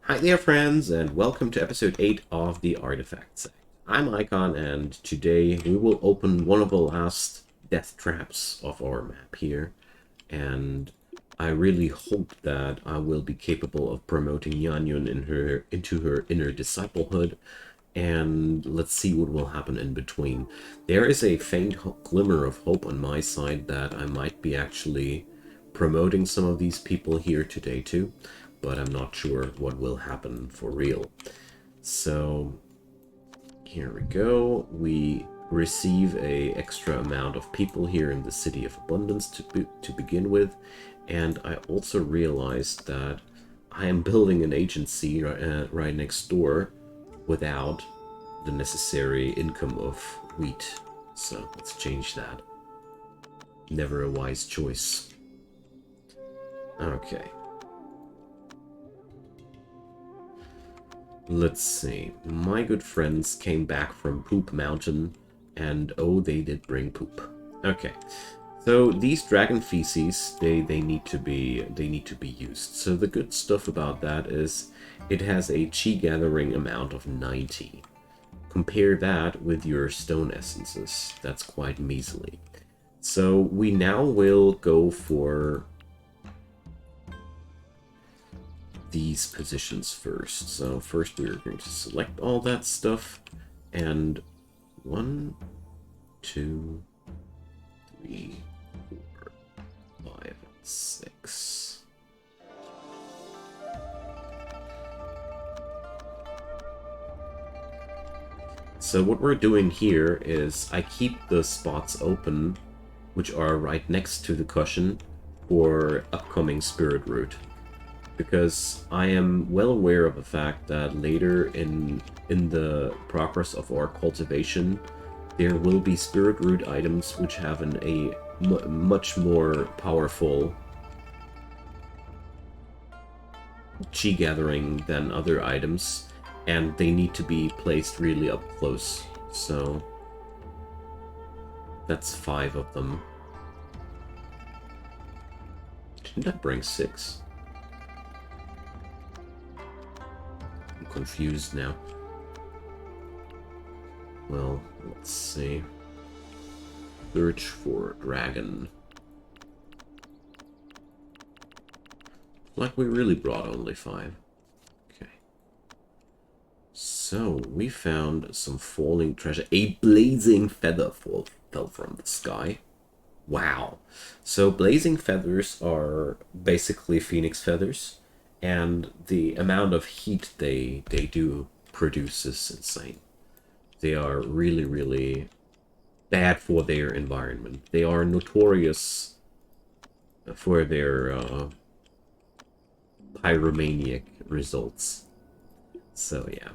Hi there, friends, and welcome to episode 8 of the Artifact Sect. I'm Icon, and today we will open one of the last death traps of our map here. And I really hope that I will be capable of promoting Yanyun into her inner disciplehood. And let's see what will happen in between. There is a faint glimmer of hope on my side that I might be actually promoting some of these people here today too, but I'm not sure what will happen for real. So here we go. We receive a extra amount of people here in the City of Abundance to begin with, and I also realized that I am building an agency right next door without the necessary income of wheat. So let's change that. Never a wise choice. Okay. Let's see. My good friends came back from Poop Mountain, and oh, they did bring poop. Okay. So these dragon feces, they need to be used. So the good stuff about that is it has a chi gathering amount of 90. Compare that with your stone essences. That's quite measly. So we now will go for these positions first. So first we're going to select all that stuff, and 1, 2, 3, 4, 5, 6. So what we're doing here is I keep the spots open, which are right next to the cushion, for upcoming spirit root. Because I am well aware of the fact that later in the progress of our cultivation, there will be spirit root items which have a much more powerful chi gathering than other items, and they need to be placed really up close. So that's 5 of them. Didn't that bring 6? Confused now. Well, let's see. Search for dragon. Like we really brought only 5. Okay. So we found some falling treasure. A blazing feather fell from the sky. Wow. So blazing feathers are basically phoenix feathers, and the amount of heat they do produce is insane. They are really, really bad for their environment. They are notorious for their pyromaniac results. So yeah.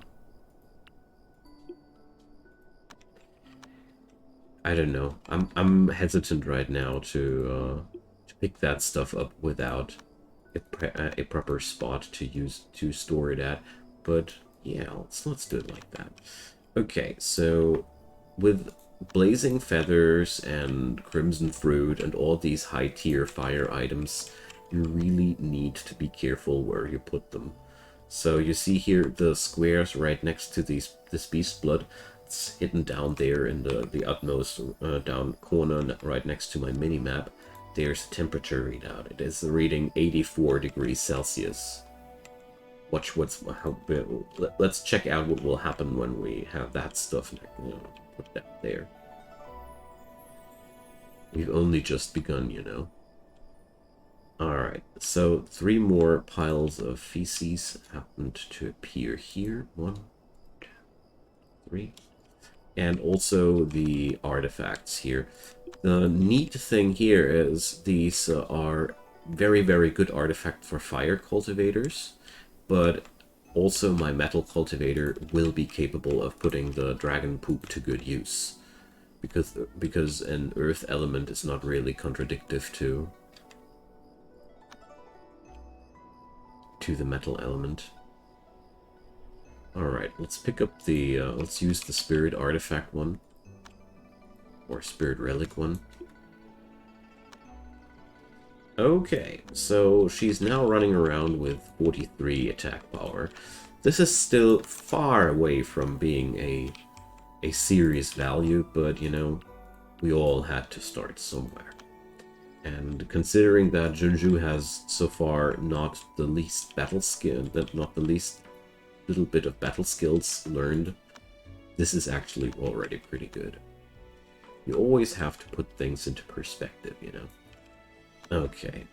I don't know. I'm hesitant right now to pick that stuff up without a proper spot to store it at, but yeah, let's do it like that. Okay, so with blazing feathers and crimson fruit and all these high tier fire items, you really need to be careful where you put them. So you see here the squares right next to this beast blood. It's hidden down there in the utmost down corner right next to my mini map. There's a temperature readout. It is reading 84 degrees Celsius. Let's check out what will happen when we have that stuff, put that there. We've only just begun, you know. Alright, so 3 more piles of feces happened to appear here. 1, 2, 3. And also the artifacts here. The neat thing here is these are very, very good artifact for fire cultivators, but also my metal cultivator will be capable of putting the dragon poop to good use, because an earth element is not really contradictive to the metal element. Alright, let's pick up the, let's use the spirit artifact one. Or spirit relic one. Okay, so she's now running around with 43 attack power. This is still far away from being a serious value, but you know, we all had to start somewhere. And considering that Junju has so far not the least battle skill, not the least little bit of battle skills learned, this is actually already pretty good. You always have to put things into perspective, you know. Okay.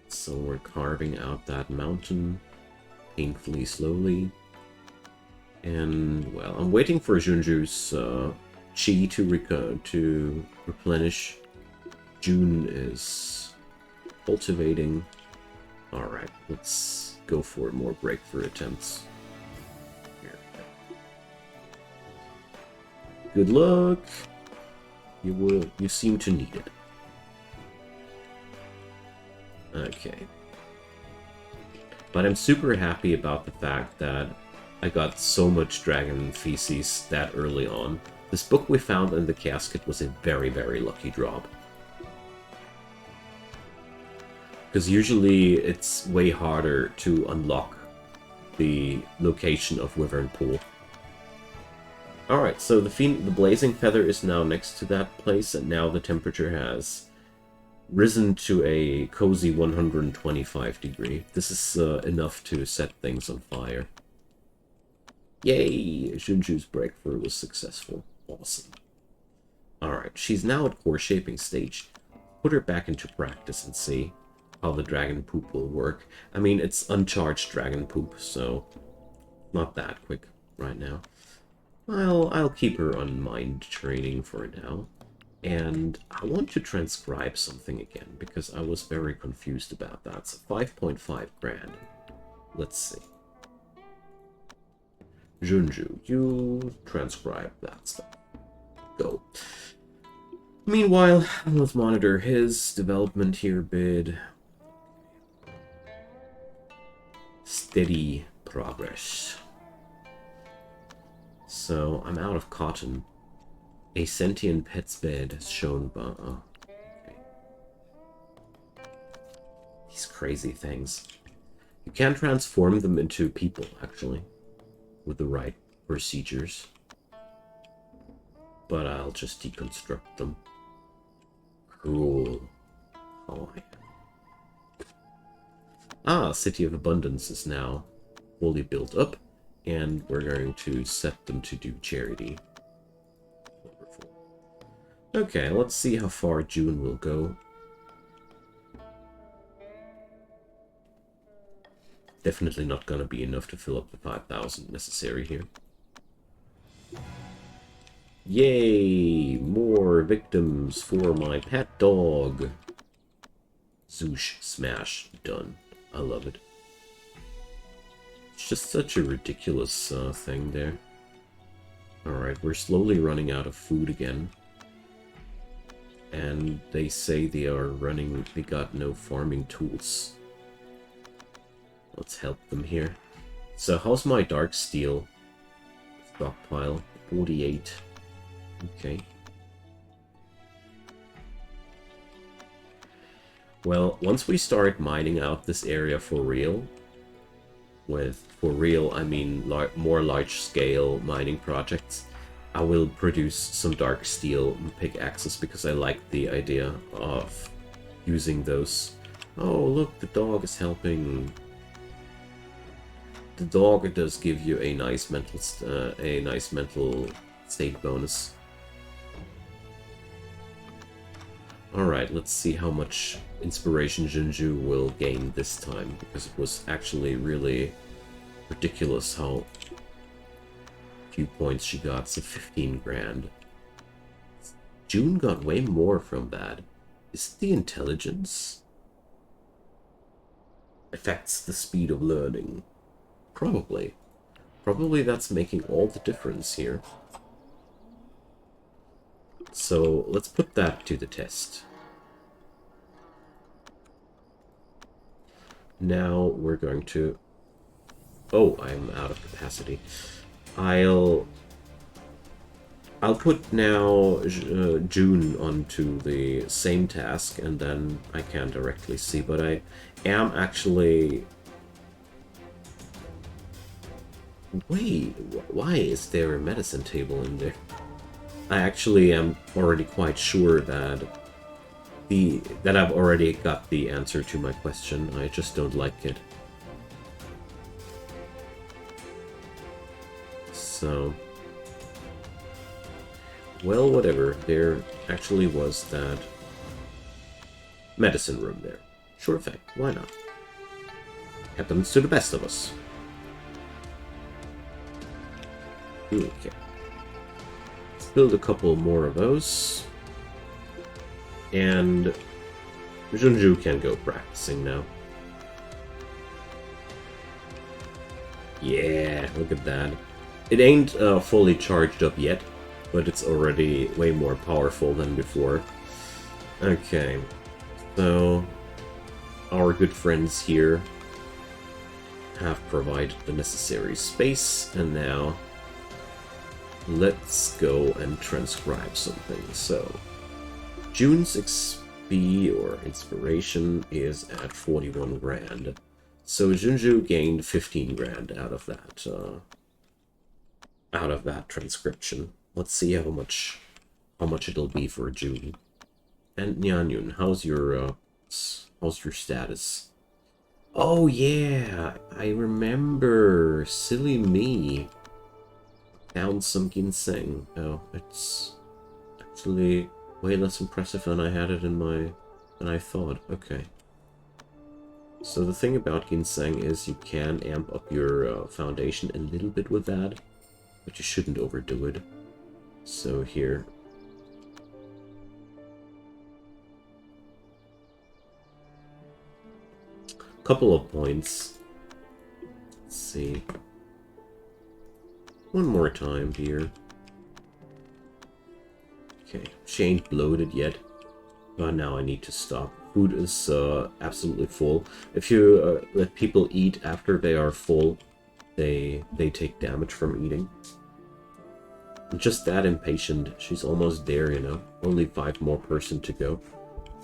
So we're carving out that mountain painfully slowly. And, well, I'm waiting for Junju's chi to replenish. June is cultivating. Alright, let's go for more breakthrough attempts. Here. Good luck. You seem to need it. Okay. But I'm super happy about the fact that I got so much dragon feces that early on. This book we found in the casket was a very, very lucky drop. Because usually it's way harder to unlock the location of Wyvern Pool. Alright, so the Blazing Feather is now next to that place, and now the temperature has risen to a cozy 125 degree. This is enough to set things on fire. Yay! Junju's breakthrough was successful. Awesome. Alright, she's now at core shaping stage. Put her back into practice and see how the dragon poop will work. I mean, it's uncharged dragon poop, so not that quick right now. I'll keep her on mind training for now. And I want to transcribe something again, because I was very confused about that. So 5.5 grand. Let's see. Junju, you transcribe that stuff. Go. Meanwhile, let's monitor his development here bid. Steady progress. So, I'm out of cotton. A sentient pet's bed is shown by... Oh, okay. These crazy things. You can transform them into people, actually, with the right procedures. But I'll just deconstruct them. Cool. Oh, yeah. Ah, City of Abundance is now fully built up, and we're going to set them to do charity. Wonderful. Okay, let's see how far June will go. Definitely not gonna be enough to fill up the 5,000 necessary here. Yay! More victims for my pet dog. Zoosh, smash, done. I love it. It's just such a ridiculous thing there. Alright, we're slowly running out of food again. And they say they got no farming tools. Let's help them here. So how's my dark steel stockpile? 48. Okay. Well, once we start mining out this area for real, for real I mean more large-scale mining projects, I will produce some dark steel pickaxes because I like the idea of using those. Oh, look, the dog is helping. The dog does give you a nice mental state bonus. Alright, let's see how much inspiration Junju will gain this time, because it was actually really ridiculous how few points she got, so 15 grand. June got way more from that. Is it the intelligence? Affects the speed of learning. Probably. Probably that's making all the difference here. So let's put that to the test. Now we're going to... Oh, I'm out of capacity. I'll I'll put now June onto the same task, and then I can directly see, but I am actually... Wait, why is there a medicine table in there? I actually am already quite sure that I've already got the answer to my question. I just don't like it. So, well, whatever. There actually was that medicine room there. Sure thing. Why not? Happens to the best of us. Okay. Let's build a couple more of those. And Junju can go practicing now. Yeah, look at that. It ain't fully charged up yet, but it's already way more powerful than before. Okay, so our good friends here have provided the necessary space, and now let's go and transcribe something. So, June's XP or inspiration is at 41 grand. So Junju gained 15 grand out of that transcription. Let's see how much it'll be for June. And Nyanyun, how's your status? Oh yeah, I remember. Silly me. Found some ginseng. Oh, it's actually way less impressive than I had it than I thought. Okay. So the thing about ginseng is you can amp up your foundation a little bit with that, but you shouldn't overdo it. So here. Couple of points. Let's see. One more time here. Okay, she ain't bloated yet. But now I need to stop. Food is absolutely full. If you let people eat after they are full, they take damage from eating. I'm just that impatient. She's almost there, you know. Only 5 more person to go.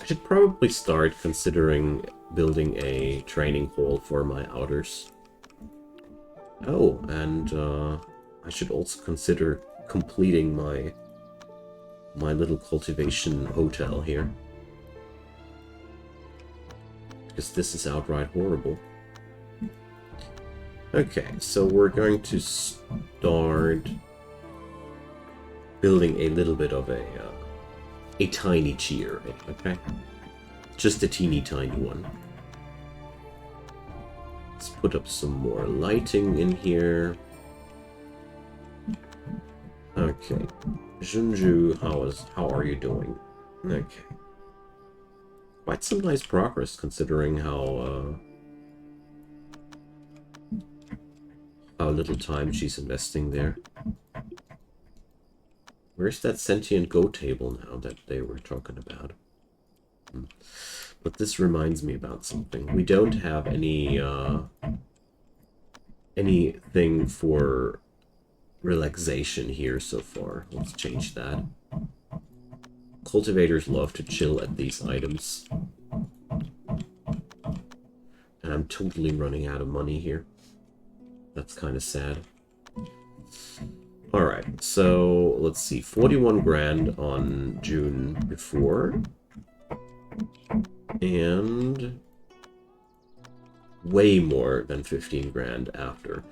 I should probably start considering building a training hall for my outers. Oh, and I should also consider completing my little cultivation hotel here. Because this is outright horrible. Okay, so we're going to start building a little bit of a tiny cheer, okay? Just a teeny tiny one. Let's put up some more lighting in here. Okay. Junju, how are you doing? Okay. Quite some nice progress considering how little time she's investing there. Where's that sentient go table now that they were talking about? But this reminds me about something. We don't have anything for relaxation here so far. Let's change that. Cultivators love to chill at these items. And I'm totally running out of money here. That's kind of sad. Alright, so let's see. 41 grand on June before. And way more than 15 grand after.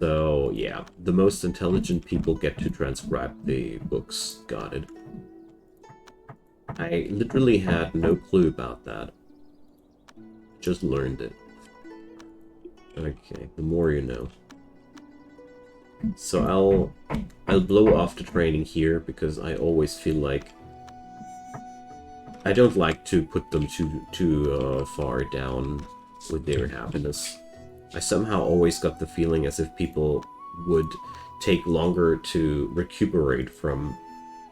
So, yeah, the most intelligent people get to transcribe the books. Got it. I literally had no clue about that. Just learned it. Okay, the more you know. So I'll blow off the training here because I always feel like I don't like to put them too far down with their happiness. I somehow always got the feeling as if people would take longer to recuperate from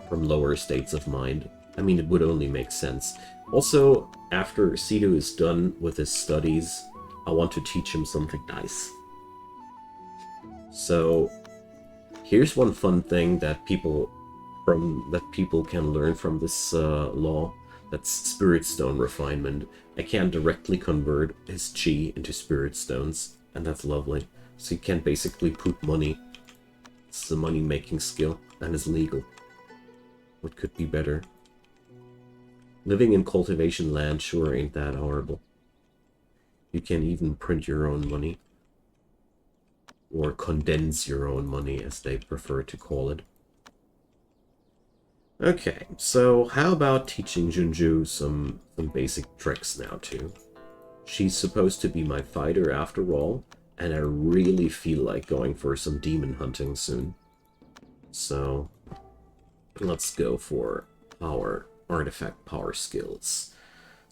lower states of mind. I mean, it would only make sense. Also, after Sido is done with his studies, I want to teach him something nice. So, here's one fun thing that people that people can learn from this law. That's Spirit Stone Refinement. I can directly convert his chi into Spirit Stones, and that's lovely. So you can basically put money. It's a money-making skill, and is legal. What could be better? Living in cultivation land sure ain't that horrible. You can even print your own money. Or condense your own money, as they prefer to call it. Okay, so how about teaching Junju some basic tricks now, too? She's supposed to be my fighter after all, and I really feel like going for some demon hunting soon. So, let's go for power, artifact power skills.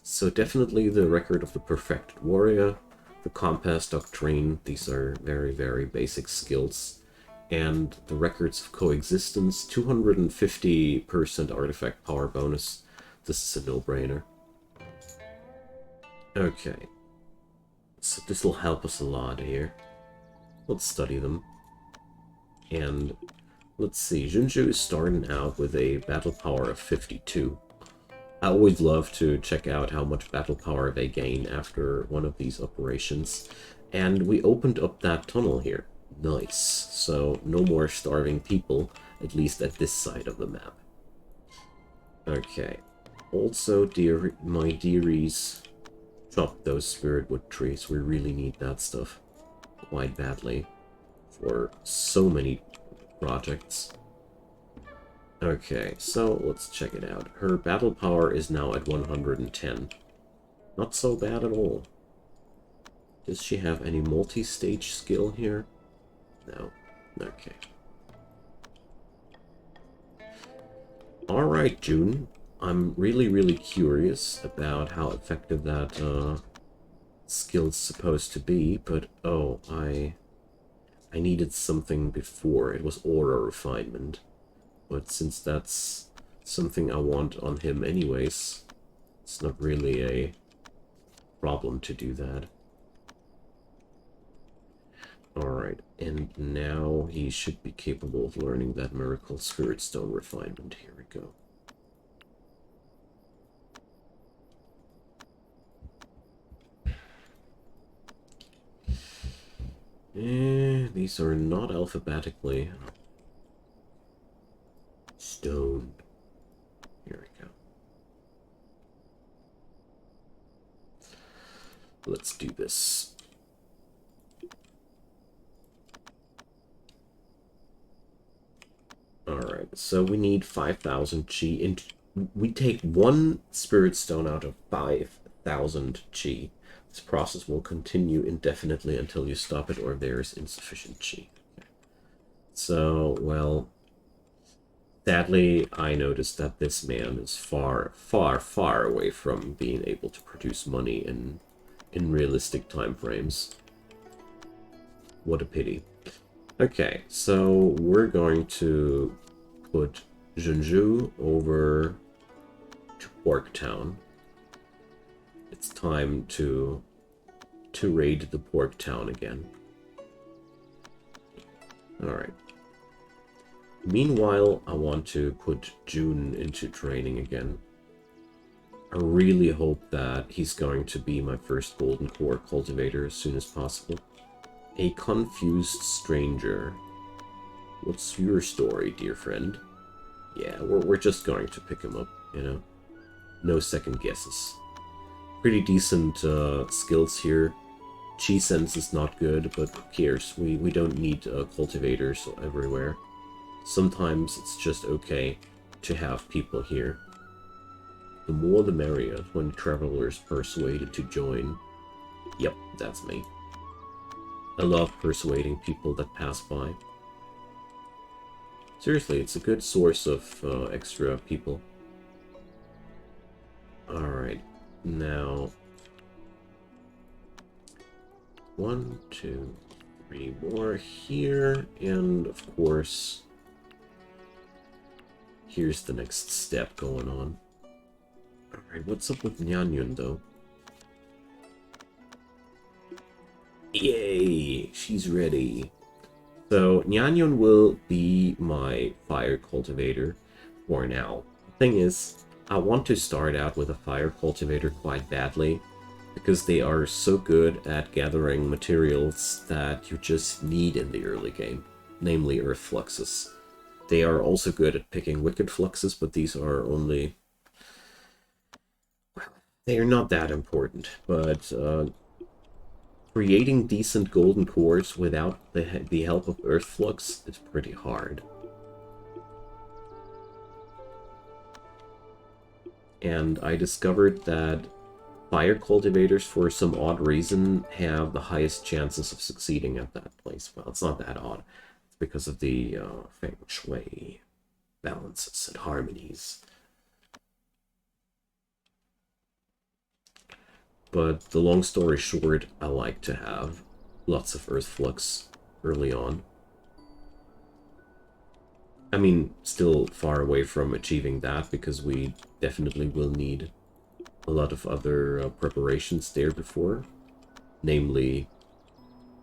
So definitely the Record of the Perfected Warrior, the Compass Doctrine, these are very, very basic skills. And the Records of Coexistence, 250% artifact power bonus. This is a no-brainer. Okay. So this will help us a lot here. Let's study them. And let's see, Junju is starting out with a battle power of 52. I always love to check out how much battle power they gain after one of these operations. And we opened up that tunnel here. Nice. So no more starving people, at least at this side of the map. Okay. Also, my dearies, chop those spirit wood trees. We really need that stuff quite badly for so many projects. Okay, so let's check it out. Her battle power is now at 110. Not so bad at all. Does she have any multi-stage skill here? No. Okay. Alright, June. I'm really, really curious about how effective that skill's supposed to be, but oh, I needed something before. It was Aura Refinement. But since that's something I want on him anyways, it's not really a problem to do that. Alright, and now he should be capable of learning that Miracle Spirit Stone Refinement. Here we go. These are not alphabetically. Stone. Here we go. Let's do this. Alright, so we need 5,000 chi. And we take one spirit stone out of 5,000 chi. This process will continue indefinitely until you stop it or there is insufficient chi. So, well, sadly, I noticed that this man is far, far, far away from being able to produce money in realistic time frames. What a pity. Okay, so we're going to put Junju over to Pork Town. It's time to raid the Pork Town again. Alright. Meanwhile, I want to put June into training again. I really hope that he's going to be my first Golden Core cultivator as soon as possible. A confused stranger. What's your story, dear friend? Yeah, we're just going to pick him up, you know? No second guesses. Pretty decent skills here. Chi sense is not good, but who cares? We don't need cultivators everywhere. Sometimes it's just okay to have people here. The more the merrier, when travelers persuaded to join. Yep, that's me. I love persuading people that pass by. Seriously, it's a good source of extra people. Alright, now 1, 2, 3 more here, and of course, here's the next step going on. Alright, what's up with Nyanyun though? Yay! She's ready. So, Nyanyun will be my fire cultivator. for now. The thing is, I want to start out with a fire cultivator quite badly, because they are so good at gathering materials that you just need in the early game, namely earth fluxes. They are also good at picking wicked fluxes, but these are only... they are not that important, but creating decent golden cores without the help of earth flux is pretty hard. And I discovered that fire cultivators, for some odd reason, have the highest chances of succeeding at that place. Well, it's not that odd. It's because of the feng shui balances and harmonies. But the long story short, I like to have lots of earth flux early on. I mean, still far away from achieving that, because we definitely will need a lot of other preparations there before. Namely,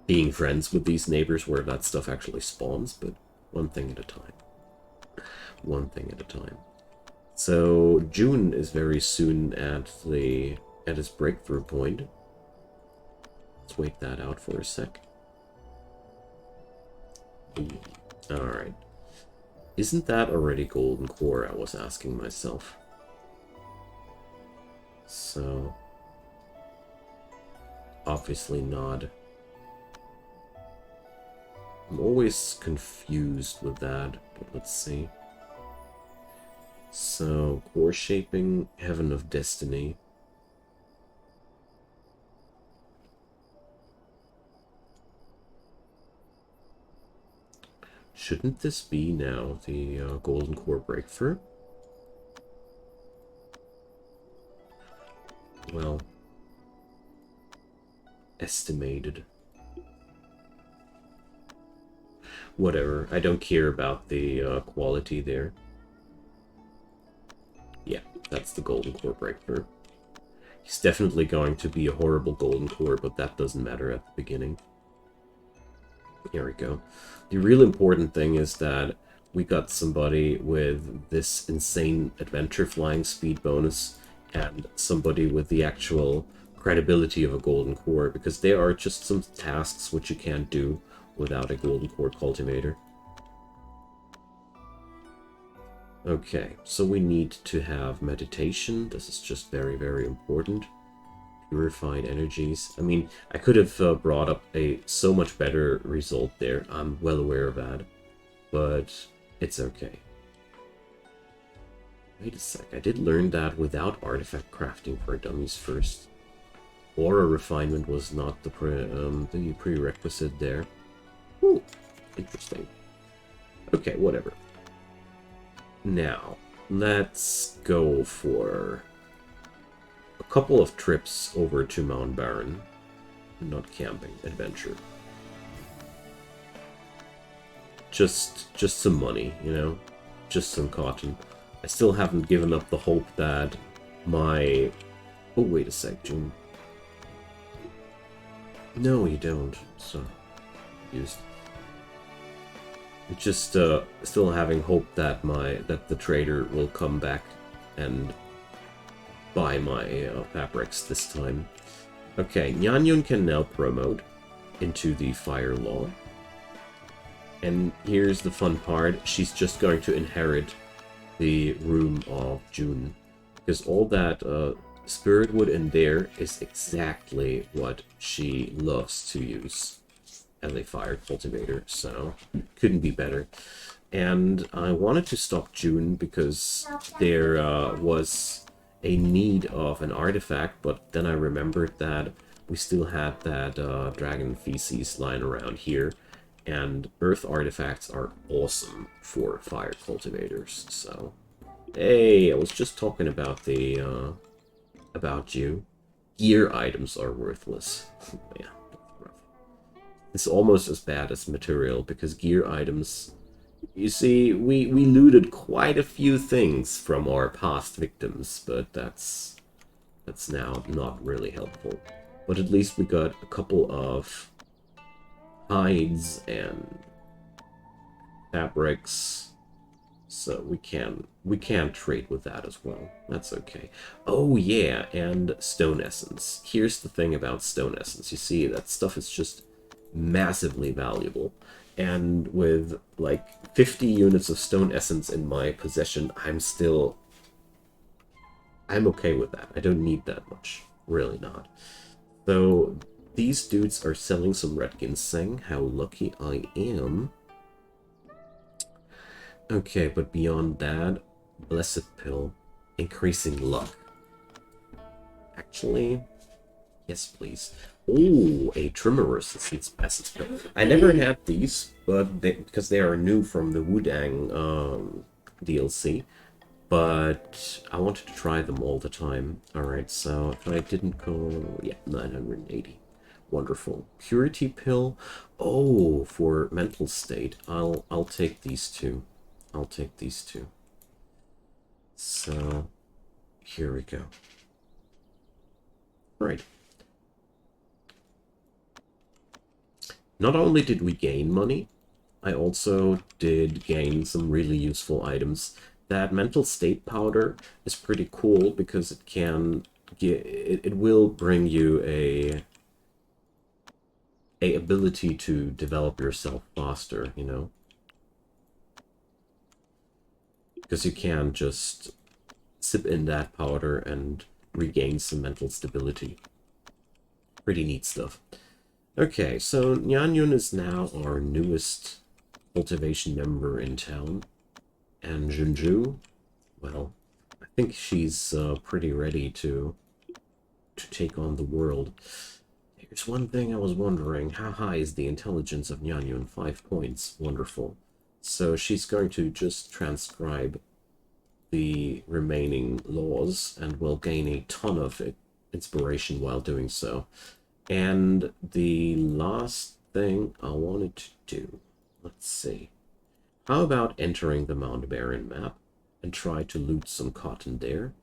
being friends with these neighbors where that stuff actually spawns, but one thing at a time. One thing at a time. So, June is very soon at his breakthrough point. Let's wait that out for a sec. Alright. Isn't that already golden core, I was asking myself. So, obviously not. I'm always confused with that, but let's see. So, core shaping, Heaven of Destiny. Shouldn't this be now the golden core breakthrough? Well, estimated. Whatever, I don't care about the quality there. Yeah, that's the golden core breakthrough. He's definitely going to be a horrible golden core, but that doesn't matter at the beginning. Here we go. The real important thing is that we got somebody with this insane adventure flying speed bonus and somebody with the actual credibility of a golden core, because there are just some tasks which you can't do without a golden core cultivator. Okay, so we need to have meditation. This is just very, very important. Purified energies. I mean, I could have brought up a so much better result there. I'm well aware of that, but it's okay. Wait a sec, I did learn that without artifact crafting for dummies first. Aura refinement was not the prerequisite there. Ooh, interesting. Okay, whatever. Now, let's go for a couple of trips over to Mount Barren. Not camping, adventure. Just some money, you know? Just some cotton. I still haven't given up the hope that my... Oh, wait a sec, June. No, you don't. So, used. Just still having hope that the trader will come back and buy my fabrics this time. Okay, Nyanyun can now promote into the Fire Law. And here's the fun part, she's just going to inherit the room of June. Because all that spirit wood in there is exactly what she loves to use as a fire cultivator, so couldn't be better. And I wanted to stop June because there was a need of an artifact, but then I remembered that we still had that dragon feces lying around here, and earth artifacts are awesome for fire cultivators. So, hey, I was just talking about the about you. Gear items are worthless. Yeah, that's rough. It's almost as bad as material, because gear items, you see, we looted quite a few things from our past victims, but that's now not really helpful. But at least we got a couple of hides and fabrics, So we can trade with that as well. That's okay. Oh yeah, and stone essence. Here's the thing about stone essence. You see, that stuff is just massively valuable. And with like 50 units of stone essence in my possession, I'm okay with that. I don't need that much. Really not. So these dudes are selling some red ginseng. How lucky I am. Okay, but beyond that, blessed pill, increasing luck. Actually, yes, please. Oh, a trimmer resistance blessed pill. I never had these, but because they are new from the Wudang DLC. But I wanted to try them all the time. Alright, so if I didn't go... Yeah, 980. Wonderful. Purity pill. Oh, for mental state. I'll take these two. I'll take these two. So, here we go. Right. Not only did we gain money, I also did gain some really useful items. That mental state powder is pretty cool because it can it will bring you a ability to develop yourself faster, you know? Because you can just sip in that powder and regain some mental stability. Pretty neat stuff. Okay, so Nyanyun is now our newest cultivation member in town. And Junju, well, I think she's pretty ready to take on the world. Here's one thing I was wondering. How high is the intelligence of Nyanyun? 5 points. Wonderful. So she's going to just transcribe the remaining laws and will gain a ton of inspiration while doing so. And the last thing I wanted to do, let's see. How about entering the Mount Baron map and try to loot some cotton there?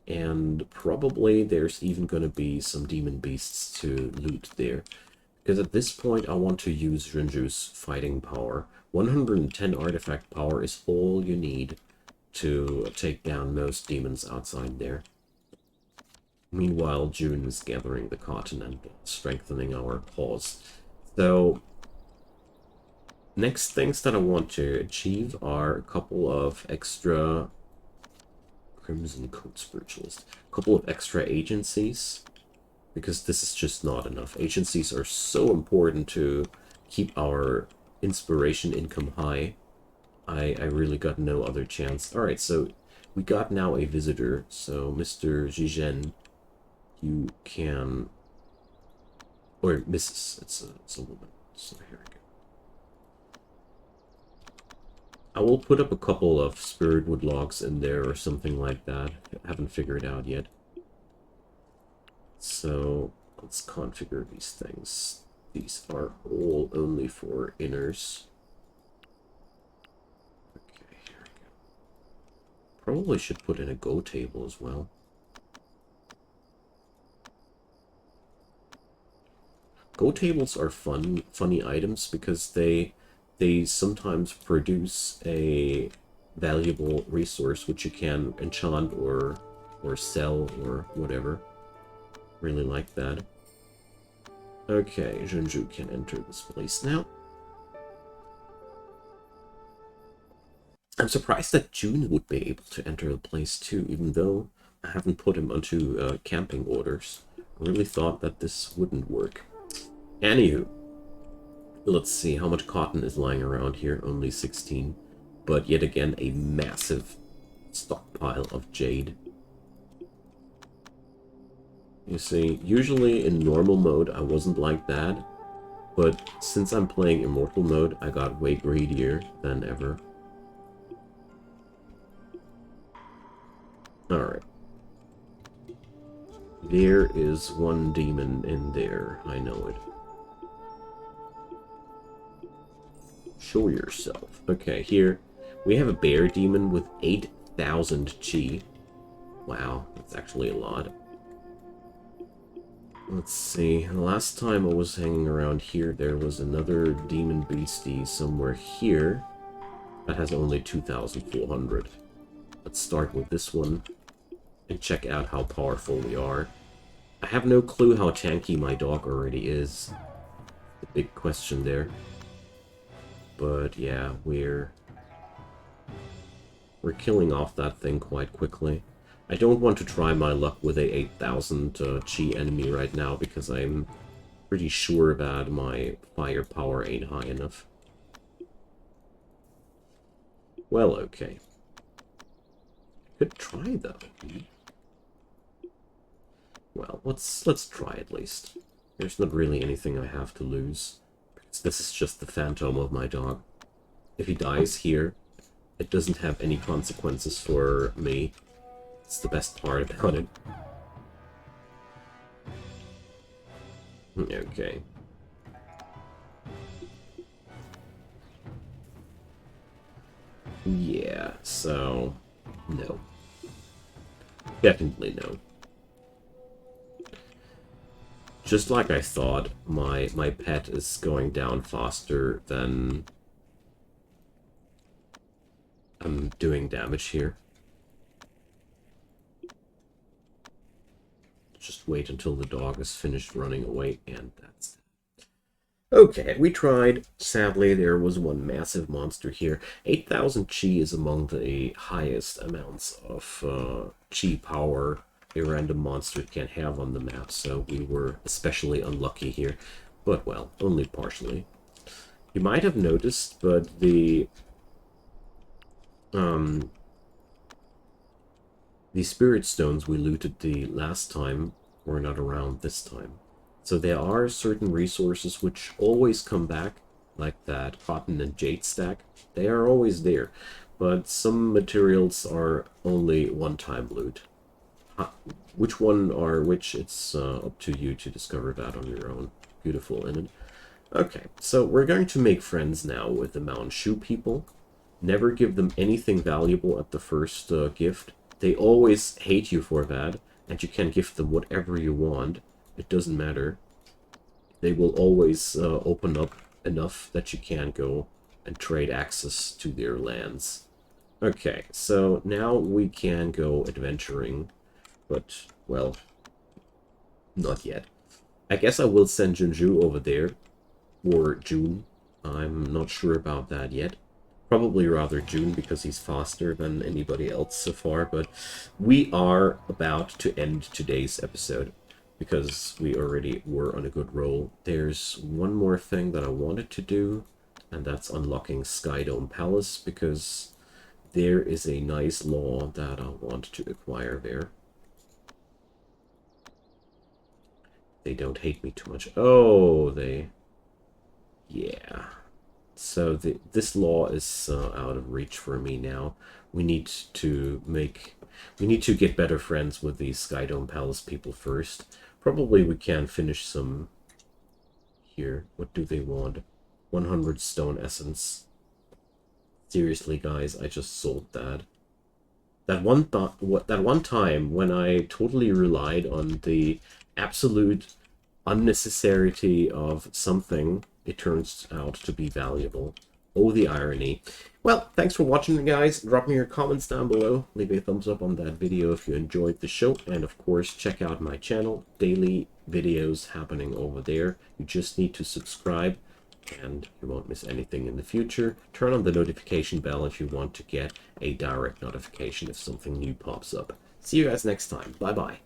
And probably there's even going to be some demon beasts to loot there. Because at this point I want to use Junju's fighting power. 110 artifact power is all you need to take down most demons outside there. Meanwhile, June is gathering the cotton and strengthening our cause. So, next things that I want to achieve are a couple of extra Crimson Coat Spiritualist. A couple of extra agencies, because this is just not enough. Agencies are so important to keep our inspiration income high. I really got no other chance. Alright, so we got now a visitor. So, Mr. Zhizhen, you can... Or Mrs. It's a woman. So, here we go. I will put up a couple of spirit wood logs in there or something like that. I haven't figured out yet. So let's configure these things. These are all only for inners. Okay, here we go. Probably should put in a go table as well. Go tables are funny items because they sometimes produce a valuable resource which you can enchant or sell or whatever. Really like that. Okay, Junju can enter this place now. I'm surprised that June would be able to enter the place too, even though I haven't put him onto camping orders. I really thought that this wouldn't work. Anywho, let's see how much cotton is lying around here. Only 16. But yet again, a massive stockpile of jade. You see, usually in normal mode, I wasn't like that. But since I'm playing Immortal mode, I got way greedier than ever. Alright. There is one demon in there. I know it. Show yourself. Okay, here we have a bear demon with 8,000 chi. Wow, that's actually a lot. Let's see. The last time I was hanging around here, there was another demon beastie somewhere here. That has only 2,400. Let's start with this one and check out how powerful we are. I have no clue how tanky my dog already is. The big question there. But yeah, we're killing off that thing quite quickly. I don't want to try my luck with a 8,000 chi enemy right now because I'm pretty sure that my firepower ain't high enough. Well, okay. Could try though. Well, let's try at least. There's not really anything I have to lose. This is just the phantom of my dog. If he dies here, it doesn't have any consequences for me. It's the best part about it. Okay. Yeah, so... no. Definitely no. Just like I thought, my pet is going down faster than I'm doing damage here. Just wait until the dog is finished running away, and that's it. Okay, we tried. Sadly, there was one massive monster here. 8,000 chi is among the highest amounts of chi power a random monster can have on the map, so we were especially unlucky here. But, well, only partially. You might have noticed, but the spirit stones we looted the last time were not around this time. So there are certain resources which always come back, like that cotton and jade stack. They are always there, but some materials are only one-time loot. Which one are which, it's up to you to discover that on your own. Beautiful, isn't it? Okay, so we're going to make friends now with the Mountain Shoe people. Never give them anything valuable at the first gift. They always hate you for that, and you can gift them whatever you want. It doesn't matter. They will always open up enough that you can go and trade access to their lands. Okay, so now we can go adventuring, but, well, not yet. I guess I will send Junju over there, or June. I'm not sure about that yet. Probably rather June, because he's faster than anybody else so far, but we are about to end today's episode, because we already were on a good roll. There's one more thing that I wanted to do, and that's unlocking Skydome Palace, because there is a nice law that I want to acquire there. They don't hate me too much. Oh, they... yeah. So this law is out of reach for me now. We need to get better friends with the Skydome Palace people first. Probably we can finish some here. What do they want? 100 stone essence. Seriously, guys, I just sold that. That one time when I totally relied on the absolute unnecessity of something, it turns out to be valuable. Oh, the irony. Well, thanks for watching, guys. Drop me your comments down below. Leave a thumbs up on that video if you enjoyed the show. And, of course, check out my channel. Daily videos happening over there. You just need to subscribe, and you won't miss anything in the future. Turn on the notification bell if you want to get a direct notification if something new pops up. See you guys next time. Bye-bye.